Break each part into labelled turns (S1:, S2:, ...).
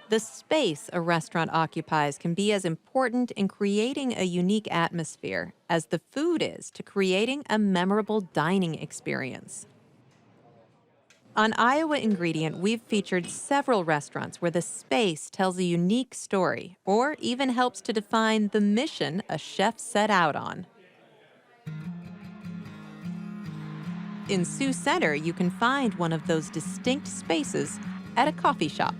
S1: The space a restaurant occupies can be as important in creating a unique atmosphere as the food is to creating a memorable dining experience. On Iowa Ingredient, we've featured several restaurants where the space tells a unique story or even helps to define the mission a chef set out on. In Sioux Center, you can find one of those distinct spaces at a coffee shop.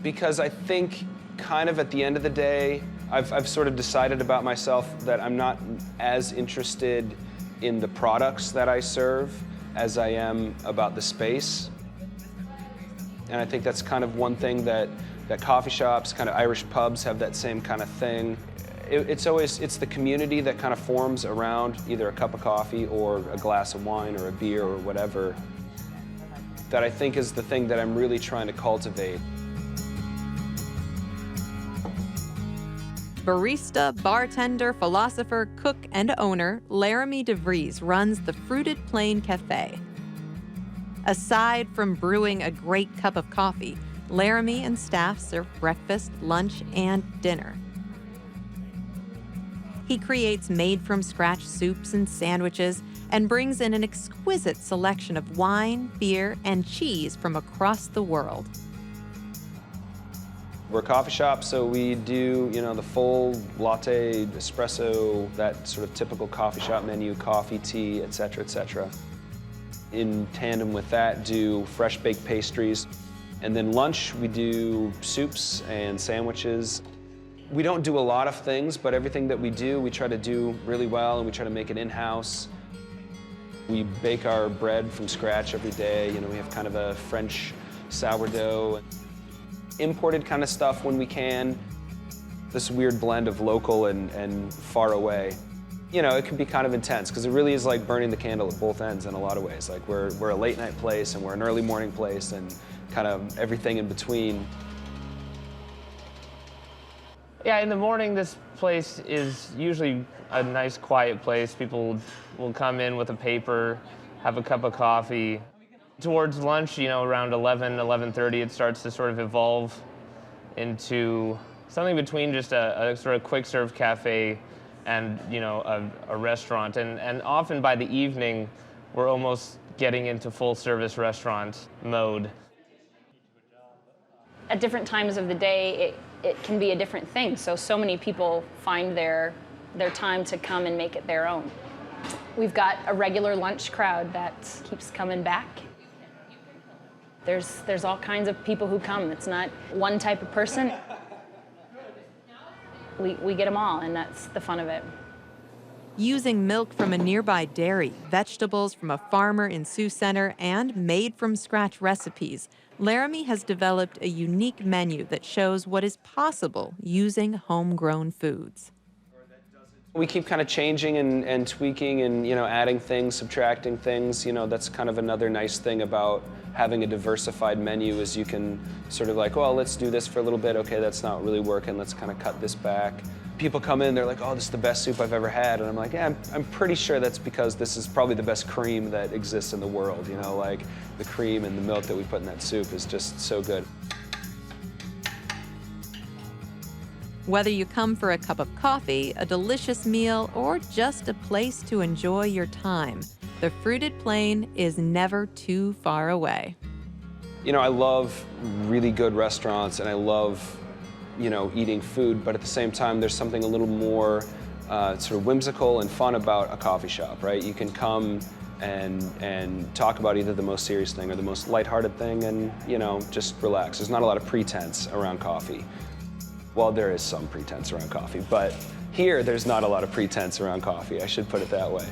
S2: Because I think kind of at the end of the day, I've sort of decided about myself that I'm not as interested in the products that I serve as I am about the space. And I think that's kind of one thing that coffee shops, kind of Irish pubs have that same kind of thing. It's the community that kind of forms around either a cup of coffee or a glass of wine or a beer or whatever that I think is the thing that I'm really trying to cultivate.
S1: Barista, bartender, philosopher, cook, and owner, Laremy De Vries runs the Fruited Plain Cafe. Aside from brewing a great cup of coffee, Laremy and staff serve breakfast, lunch, and dinner. He creates made-from-scratch soups and sandwiches and brings in an exquisite selection of wine, beer, and cheese from across the world.
S2: We're a coffee shop, so we do, the full latte, espresso, that sort of typical coffee shop menu, coffee, tea, et cetera, et cetera. In tandem with that, do fresh baked pastries. And then lunch, we do soups and sandwiches. We don't do a lot of things, but everything that we do, we try to do really well, and we try to make it in-house. We bake our bread from scratch every day. We have kind of a French sourdough. Imported kind of stuff when we can. This weird blend of local and far away. It can be kind of intense because it really is like burning the candle at both ends in a lot of ways. Like we're a late night place and we're an early morning place and kind of everything in between.
S3: Yeah, in the morning this place is usually a nice quiet place. People will come in with a paper, have a cup of coffee. Towards lunch, around 11:30, it starts to sort of evolve into something between just a sort of quick serve cafe and, a restaurant. And often by the evening, we're almost getting into full service restaurant mode.
S4: At different times of the day, it can be a different thing. So many people find their time to come and make it their own. We've got a regular lunch crowd that keeps coming back. There's all kinds of people who come. It's not one type of person. We get them all, and that's the fun of it.
S1: Using milk from a nearby dairy, vegetables from a farmer in Sioux Center, and made-from-scratch recipes, Laremy has developed a unique menu that shows what is possible using homegrown foods.
S2: We keep kind of changing and tweaking and, adding things, subtracting things. That's kind of another nice thing about having a diversified menu is you can sort of like, well, let's do this for a little bit. Okay, that's not really working. Let's kind of cut this back. People come in, they're like, oh, this is the best soup I've ever had. And I'm like, yeah, I'm pretty sure that's because this is probably the best cream that exists in the world. Like the cream and the milk that we put in that soup is just so good.
S1: Whether you come for a cup of coffee, a delicious meal, or just a place to enjoy your time, the Fruited Plain is never too far away.
S2: I love really good restaurants and I love, eating food, but at the same time, there's something a little more sort of whimsical and fun about a coffee shop, right? You can come and talk about either the most serious thing or the most lighthearted thing and, just relax. There's not a lot of pretense around coffee. Well, there is some pretense around coffee, but here there's not a lot of pretense around coffee. I should put it that way.